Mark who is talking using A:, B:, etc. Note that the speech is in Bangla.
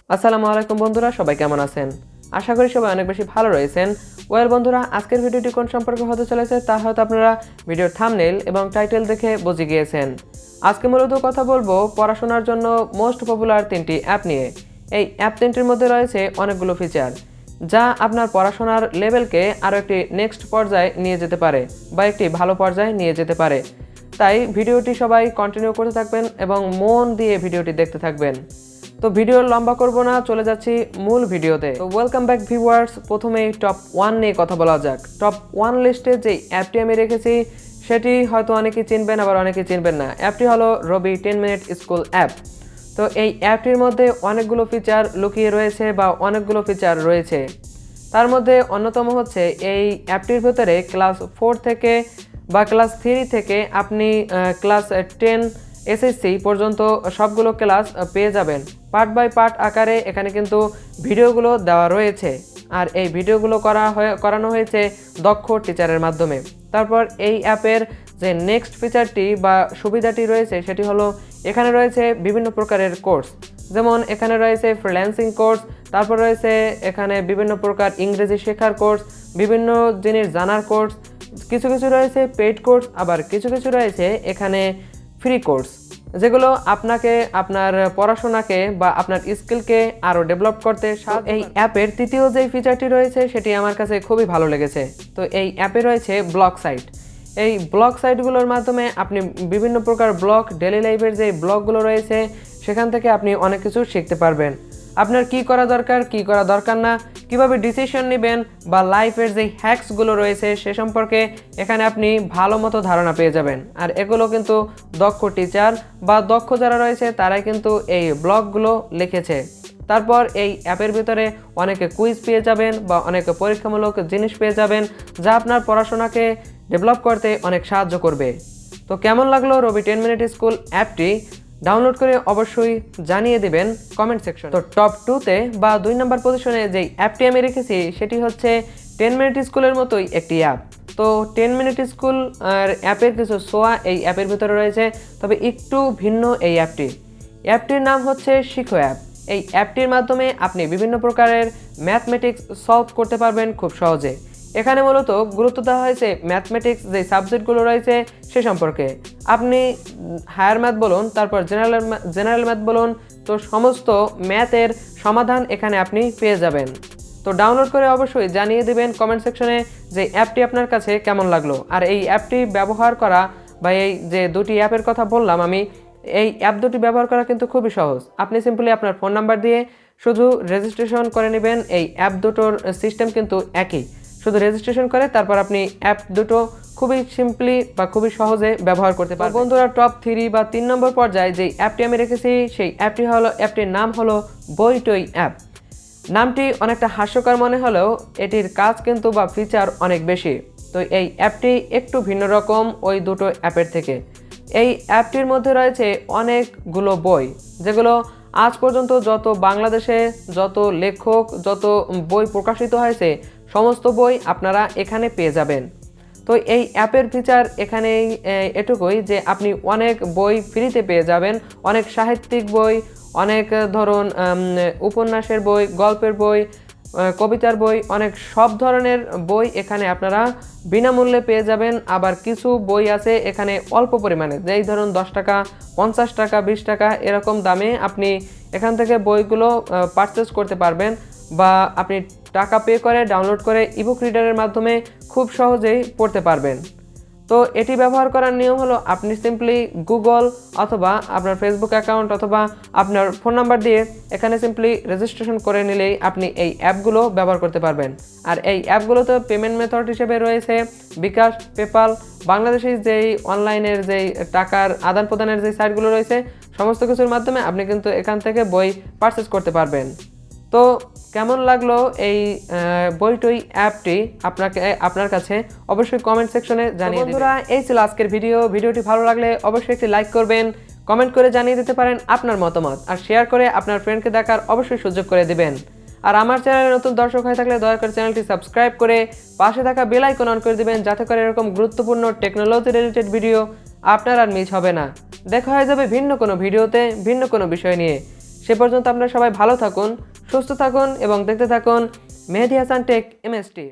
A: আসসালামু আলাইকুম বন্ধুরা, সবাই কেমন আছেন? আশা করি সবাই অনেক বেশি ভালো রয়েছেন। বন্ধুরা, আজকের ভিডিওটি কোন সম্পর্কে হতে চলেছে তা হয়তো আপনারা ভিডিওর থাম্বনেল এবং টাইটেল দেখে বুঝে গিয়েছেন। আজকে মূলত কথা বলবো পড়াশোনার জন্য মোস্ট পপুলার 3টি অ্যাপ নিয়ে। এই অ্যাপ 3টির মধ্যে রয়েছে অনেকগুলো ফিচার যা আপনার পড়াশোনার লেভেলকে আরও একটি নেক্সট পর্যায়ে নিয়ে যেতে পারে বা একটি ভালো পর্যায়ে নিয়ে যেতে পারে। তাই ভিডিওটি সবাই কন্টিনিউ করতে থাকবেন এবং মন দিয়ে ভিডিওটি দেখতে থাকবেন। তো ভিডিও লম্বা করব না, চলে যাচ্ছি মূল ভিডিওতে। তো ওয়েলকাম ব্যাক ভিউয়ার্স। প্রথমেই টপ 1 নিয়ে কথা বলা যাক। টপ 1 লিস্টে যে অ্যাপটি আমি রেখেছি সেটি হয়তো অনেকেই চিনবেন, আবার অনেকেই চিনবেন না। অ্যাপটি হলো রবি 10 মিনিট স্কুল অ্যাপ। তো এই অ্যাপটির মধ্যে অনেকগুলো ফিচার লুকিয়ে রয়েছে বা অনেকগুলো ফিচার রয়েছে। তার মধ্যে অন্যতম হচ্ছে এই অ্যাপটির ভেতরে ক্লাস 4 থেকে বা ক্লাস 3 থেকে আপনি ক্লাস 10 এসএসসি পর্যন্ত সবগুলো ক্লাস পেয়ে যাবেন। পার্ট বাই পার্ট আকারে এখানে কিন্তু ভিডিওগুলো দেওয়া রয়েছে, আর এই ভিডিওগুলো করানো হয়েছে দক্ষ টিচারের মাধ্যমে। তারপর এই অ্যাপের যে নেক্সট ফিচারটি বা সুবিধাটি রয়েছে সেটি হলো এখানে রয়েছে বিভিন্ন প্রকারের কোর্স, যেমন এখানে রয়েছে ফ্রিল্যান্সিং কোর্স, তারপর রয়েছে এখানে বিভিন্ন প্রকার ইংরেজি শেখার কোর্স, বিভিন্ন জিনিস জানার কোর্স, কিছু কিছু রয়েছে পেইড কোর্স, আবার কিছু কিছু রয়েছে এখানে ফ্রি কোর্স, যেগুলো আপনাকে আপনার পড়াশোনাকে বা আপনার স্কিলকে আরও ডেভেলপ করতে এই অ্যাপের তৃতীয় যে ফিচারটি রয়েছে সেটি আমার কাছে খুবই ভালো লেগেছে। তো এই অ্যাপে রয়েছে ব্লগ সাইট। এই ব্লগ সাইটগুলোর মাধ্যমে আপনি বিভিন্ন প্রকার ব্লগ, ডেইলি লাইফের যে ব্লগগুলো রয়েছে সেখান থেকে আপনি অনেক কিছু শিখতে পারবেন। আপনার কি করা দরকার, কি করা দরকার না, কিভাবে ডিসিশন নেবেন বা লাইফের যে হ্যাকসগুলো রয়েছে সে সম্পর্কে এখানে আপনি ভালো মতো ধারণা পেয়ে যাবেন। আর এগুলো কিন্তু দক্ষ টিচার বা দক্ষ যারা রয়েছে তারাই কিন্তু এই ব্লগগুলো লিখেছে। তারপর এই অ্যাপের ভিতরে অনেকে কুইজ পেয়ে যাবেন বা অনেকে পরীক্ষামূলক জিনিস পেয়ে যাবেন যা আপনার পড়াশোনাকে ডেভেলপ করতে অনেক সাহায্য করবে। তো কেমন লাগলো রবি 10 মিনিট স্কুল অ্যাপটি? ডাউনলোড করে অবশ্যই জানিয়ে দেবেন কমেন্ট সেকশন। তো টপ 2তে বা 2 নম্বর পজিশনে যেই অ্যাপটি আমি রেখেছি সেটি হচ্ছে 10 মিনিট স্কুলের মতোই একটি অ্যাপ। তো 10 মিনিট স্কুল আর অ্যাপের কিছু সোয়া এই অ্যাপের ভিতরে রয়েছে, তবে একটু ভিন্ন এই অ্যাপটির নাম হচ্ছে শিখো অ্যাপ। এই অ্যাপটির মাধ্যমে আপনি বিভিন্ন প্রকারের ম্যাথমেটিক্স সলভ করতে পারবেন খুব সহজে। এখানে মূলত গুরুত্ব দেওয়া হয়েছে ম্যাথমেটিক্স যে সাবজেক্টগুলো রয়েছে সে সম্পর্কে। আপনি হায়ার ম্যাথ বলুন, তারপর জেনারেল ম্যাথ বলুন, তো সমস্ত ম্যাথের সমাধান এখানে আপনি পেয়ে যাবেন। তো ডাউনলোড করে অবশ্যই জানিয়ে দেবেন কমেন্ট সেকশনে যে অ্যাপটি আপনার কাছে কেমন লাগলো। আর এই অ্যাপটি ব্যবহার করা বা এই যে দুটি অ্যাপের কথা বললাম আমি, এই অ্যাপ দুটি ব্যবহার করা কিন্তু খুবই সহজ। আপনি সিম্পলি আপনার ফোন নাম্বার দিয়ে শুধু রেজিস্ট্রেশন করে নেবেন। এই অ্যাপ দুটোর সিস্টেম কিন্তু একই, শুধু রেজিস্ট্রেশন করে তারপর আপনি অ্যাপ দুটো খুবই সিম্পলি বা খুবই সহজে ব্যবহার করতে পারবেন। বন্ধুরা, টপ 3 বা 3 নম্বর পর্যায়ে যেই অ্যাপটি আমি রেখেছি সেই অ্যাপটির নাম হলো বইটই অ্যাপ। নামটি অনেকটা হাস্যকর মনে হলেও এটির কাজ কিন্তু বা ফিচার অনেক বেশি। তো এই অ্যাপটি একটু ভিন্ন রকম ওই দুটো অ্যাপের থেকে। এই অ্যাপটির মধ্যে রয়েছে অনেকগুলো বই, যেগুলো আজ পর্যন্ত যত বাংলাদেশে যত লেখক যত বই প্রকাশিত হয়েছে সমস্ত বই আপনারা এখানে পেয়ে যাবেন। তো এই অ্যাপের ফিচার এখানেই এটুকুই যে আপনি অনেক বই ফ্রিতে পেয়ে যাবেন, অনেক সাহিত্যিক বই, অনেক ধরুন উপন্যাসের বই, গল্পের বই, কবিতার বই, অনেক সব ধরনের বই এখানে আপনারা বিনামূল্যে পেয়ে যাবেন। আবার কিছু বই আছে এখানে অল্প পরিমাণে, যেই ধরুন 10 টাকা, 50 টাকা, 20 টাকা এরকম দামে আপনি এখান থেকে বইগুলো পারচেস করতে পারবেন, বা আপনি টাকা পে করে ডাউনলোড করে ইবুক রিডারের মাধ্যমে খুব সহজেই পড়তে পারবেন। তো এটি ব্যবহার করার নিয়ম হলো আপনি সিম্পলি গুগল অথবা আপনার ফেসবুক অ্যাকাউন্ট অথবা আপনার ফোন নাম্বার দিয়ে এখানে সিম্পলি রেজিস্ট্রেশন করে নিলেই আপনি এই অ্যাপগুলো ব্যবহার করতে পারবেন। আর এই অ্যাপগুলোতে পেমেন্ট মেথড হিসেবে রয়েছে বিকাশ, পেপাল, বাংলাদেশি যেই অনলাইনের যেই টাকার আদান প্রদানের যে সাইটগুলো রয়েছে সমস্ত কিছুর মাধ্যমে আপনি কিন্তু এখান থেকে বই পারচেস করতে পারবেন। তো কেমন লাগলো এই বইটই অ্যাপটি আপনার কাছে অবশ্যই কমেন্ট সেকশনে জানিয়ে দিন। বন্ধুরা, এই ছিল আজকের ভিডিওটি ভালো লাগলে অবশ্যই একটি লাইক করবেন, কমেন্ট করে জানিয়ে দিতে পারেন আপনার মতামত, আর শেয়ার করে আপনার ফ্রেন্ডকে দেখার অবশ্যই সুযোগ করে দিবেন। আর আমার চ্যানেলে নতুন দর্শক হয়ে থাকলে দয়া করে চ্যানেলটি সাবস্ক্রাইব করে পাশে থাকা বেল আইকন অন করে দিবেন, যাতে করে এরকম গুরুত্বপূর্ণ টেকনোলজি রিলেটেড ভিডিও আপনার আর মিস হবে না। দেখা হয়ে যাবে ভিন্ন কোনো ভিডিওতে ভিন্ন কোনো বিষয় নিয়ে। সে পর্যন্ত আপনারা সবাই ভালো থাকুন, সুস্থ থাকুন এবং দেখতে থাকুন মেহেদি হাসান টেক এমএসটি।